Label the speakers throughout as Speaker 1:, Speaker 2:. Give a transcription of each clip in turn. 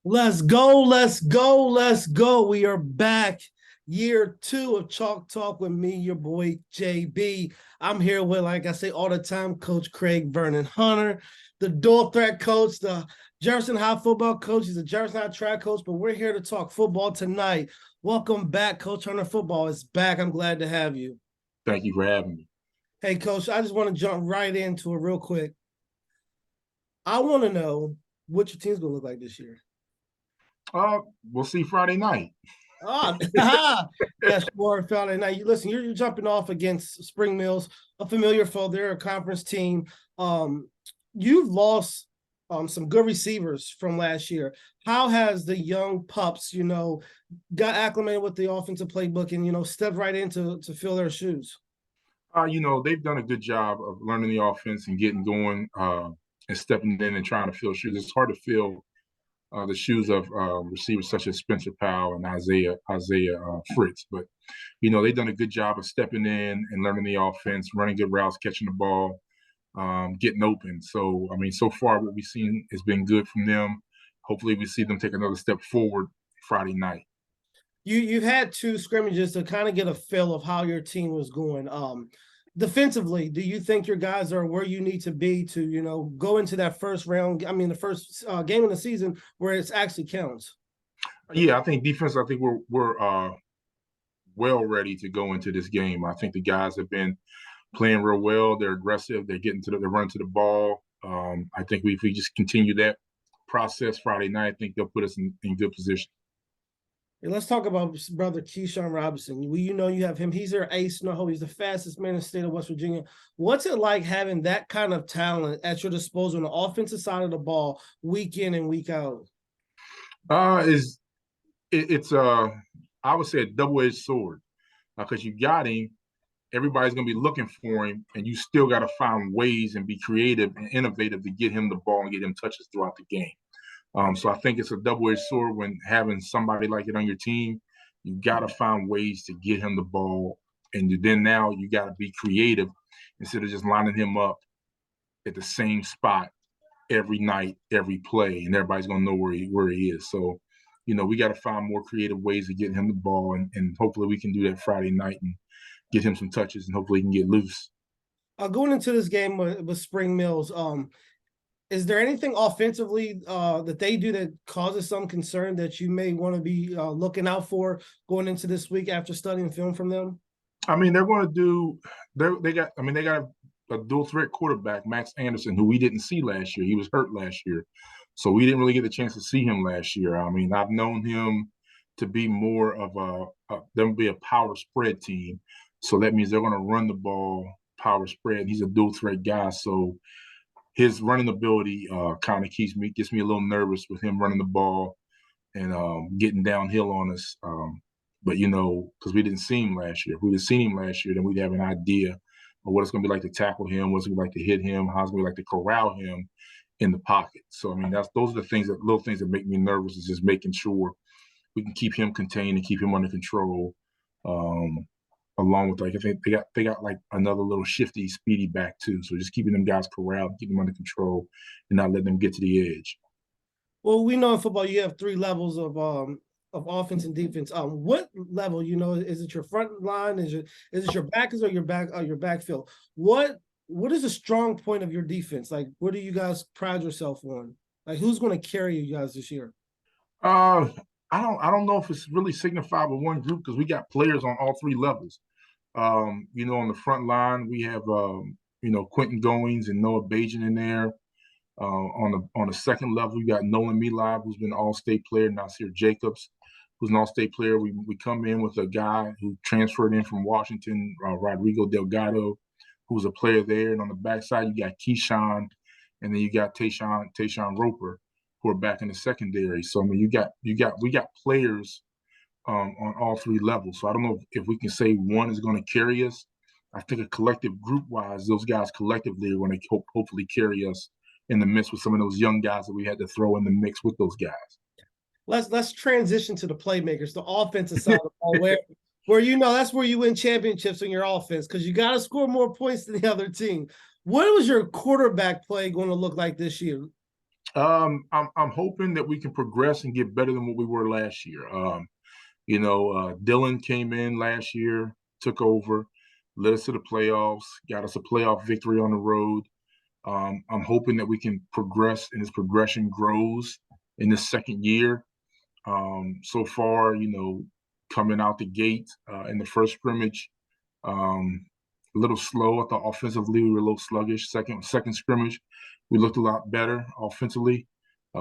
Speaker 1: Let's go, let's go, let's go. We are back. Year two of Chalk Talk with me, your boy JB. I'm here with, like I say all the time, Coach Craig Vernon Hunter, the dual threat coach, the Jefferson High football coach. He's a Jefferson High track coach, but we're here to talk football tonight. Welcome back, Coach Hunter. Football is back. I'm glad to have you.
Speaker 2: Thank you for having me.
Speaker 1: Hey, Coach, I just want to jump right into it real quick. I want to know what your team's going to look like this year.
Speaker 2: We'll see Friday night.
Speaker 1: Oh, yes, more Friday night. Listen, you're jumping off against Spring Mills, a familiar foe. They're a conference team. You've lost some good receivers from last year. How has the young pups, got acclimated with the offensive playbook and stepped right into to fill their shoes?
Speaker 2: They've done a good job of learning the offense and getting going and stepping in and trying to fill shoes. It's hard to fill the shoes of receivers such as Spencer Powell and Isaiah Fritz. But, they've done a good job of stepping in and learning the offense, running good routes, catching the ball, getting open. So, so far what we've seen has been good from them. Hopefully we see them take another step forward Friday night.
Speaker 1: You've had two scrimmages to kind of get a feel of how your team was going. Defensively, do you think your guys are where you need to be to go into that first round? I mean, the first game of the season where it actually counts.
Speaker 2: Yeah, I think defense. I think we're well ready to go into this game. I think the guys have been playing real well. They're aggressive. They're running to the ball. I think if we just continue that process Friday night, I think they'll put us in good position.
Speaker 1: Let's talk about brother Keyshawn Robinson. You have him. He's their ace. No, he's the fastest man in the state of West Virginia. What's it like having that kind of talent at your disposal on the offensive side of the ball, week in and week out?
Speaker 2: It's I would say a double-edged sword because you got him. Everybody's going to be looking for him, and you still got to find ways and be creative and innovative to get him the ball and get him touches throughout the game. So I think it's a double-edged sword when having somebody like it on your team. You got to find ways to get him the ball, and then now you got to be creative instead of just lining him up at the same spot every night, every play, and everybody's gonna know where he is. So, we got to find more creative ways of getting him the ball, and hopefully we can do that Friday night and get him some touches, and hopefully he can get loose.
Speaker 1: Going into this game with Spring Mills, is there anything offensively that they do that causes some concern that you may want to be looking out for going into this week after studying film from them?
Speaker 2: They're going to do. They got. They got a dual threat quarterback, Max Anderson, who we didn't see last year. He was hurt last year, so we didn't really get the chance to see him last year. I've known him to be more of them be a power spread team, so that means they're going to run the ball power spread. He's a dual threat guy, so his running ability kind of gets me a little nervous with him running the ball and getting downhill on us. But because we didn't see him last year. If we'd have seen him last year, then we'd have an idea of what it's going to be like to tackle him, what's it going to be like to hit him, how it's going to be like to corral him in the pocket. So those are the little things that make me nervous, is just making sure we can keep him contained and keep him under control. Along with, I think they got like another little shifty, speedy back too. So just keeping them guys corralled, keeping them under control, and not letting them get to the edge.
Speaker 1: Well, we know in football you have three levels of offense and defense. What level, is it your front line? Is it your backers or your backfield? What is the strong point of your defense? Like, what do you guys pride yourself on? Like, who's going to carry you guys this year?
Speaker 2: I don't know if it's really signified with one group because we got players on all three levels. On the front line we have Quentin Goings and Noah Bajan in there. On the second level, you got Nolan Milab, who's been an All-State player, Nasir Jacobs, who's an All-State player. We come in with a guy who transferred in from Washington, Rodrigo Delgado, who's a player there. And on the backside, you got Keyshawn, and then you got Tayshawn Roper, who are back in the secondary. So we got players on all three levels. So I don't know if we can say one is going to carry us. I think a collective group-wise, those guys collectively are going to hopefully carry us in the midst with some of those young guys that we had to throw in the mix with those guys.
Speaker 1: Let's transition to the playmakers, the offensive side of the ball, where that's where you win championships in your offense, because you got to score more points than the other team. What was your quarterback play going to look like this year?
Speaker 2: I'm hoping that we can progress and get better than what we were last year. Dylan came in last year, took over, led us to the playoffs, got us a playoff victory on the road. I'm hoping that we can progress and this progression grows in the second year. So far, coming out the gate in the first scrimmage, a little slow. I thought offensively we were a little sluggish. Second scrimmage, we looked a lot better offensively.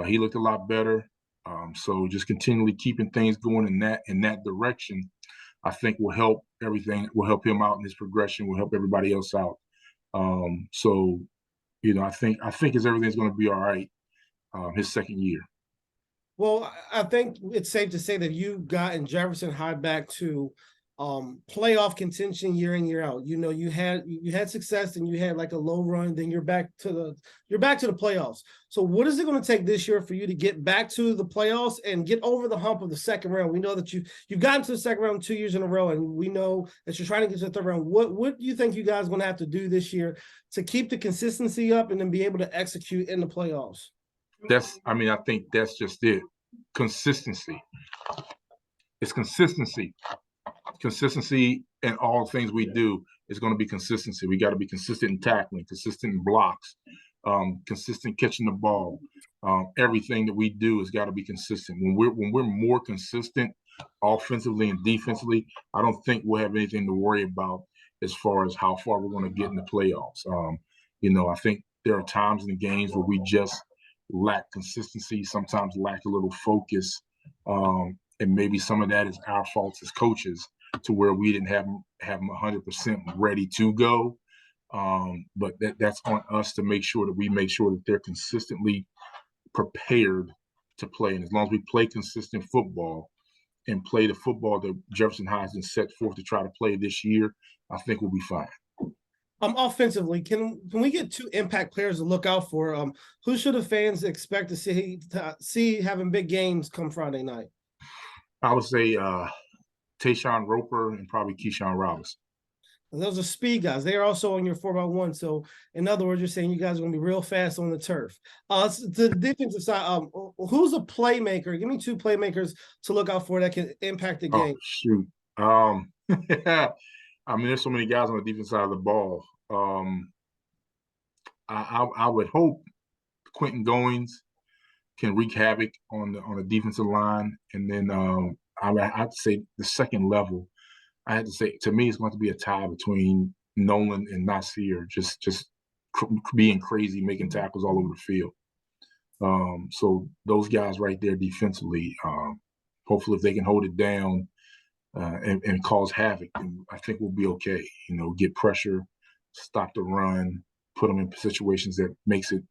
Speaker 2: He looked a lot better. So just continually keeping things going in that direction, I think will help everything. Will help him out in his progression. Will help everybody else out. I think as everything's going to be all right. His second year.
Speaker 1: Well, I think it's safe to say that you've gotten Jefferson High back to playoff contention year in, year out. You had success and you had like a low run, then you're back to the playoffs. So what is it going to take this year for you to get back to the playoffs and get over the hump of the second round? We know that you've gotten to the second round 2 years in a row, and we know that you're trying to get to the third round. What do you think you guys are going to have to do this year to keep the consistency up and then be able to execute in the playoffs?
Speaker 2: I think that's just it. Consistency. It's consistency. Consistency in all things we do is going to be consistency. We got to be consistent in tackling, consistent in blocks, consistent catching the ball. Everything that we do has got to be consistent. When we're more consistent offensively and defensively, I don't think we'll have anything to worry about as far as how far we're going to get in the playoffs. I think there are times in the games where we just lack consistency, sometimes lack a little focus. And maybe some of that is our faults as coaches, to where we didn't have them 100% ready to go. But that's on us to make sure that they're consistently prepared to play. And as long as we play consistent football and play the football that Jefferson High has been set forth to try to play this year, I think we'll be fine.
Speaker 1: Offensively, can we get 2 impact players to look out for? Who should the fans expect to see having big games come Friday night?
Speaker 2: I would say Tayshawn Roper and probably Keyshawn Robinson.
Speaker 1: Those are speed guys. They are also on your 4x1. So, in other words, you're saying you guys are going to be real fast on the turf. To the defensive side, who's a playmaker? Give me 2 playmakers to look out for that can impact the game.
Speaker 2: Oh, shoot. There's so many guys on the defense side of the ball. I would hope Quentin Goins can wreak havoc on the defensive line, and then I'd say the second level. I had to say, to me, it's going to be a tie between Nolan and Nasir, just being crazy, making tackles all over the field. So those guys right there defensively, hopefully if they can hold it down and cause havoc, then I think we'll be okay. Get pressure, stop the run, put them in situations that makes it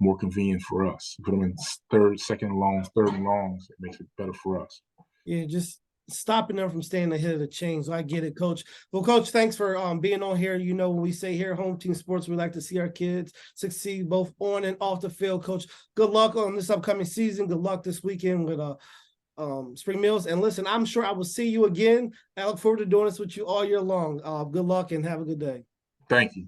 Speaker 2: more convenient for us. Put them in second and longs, third and longs. It makes it better for us.
Speaker 1: Yeah, just stopping them from staying ahead of the chain. So I get it, Coach. Well, Coach, thanks for being on here. When we say here, Home Team Sports, we like to see our kids succeed both on and off the field. Coach, good luck on this upcoming season. Good luck this weekend with Spring Mills. And listen, I'm sure I will see you again. I look forward to doing this with you all year long. Good luck and have a good day.
Speaker 2: Thank you.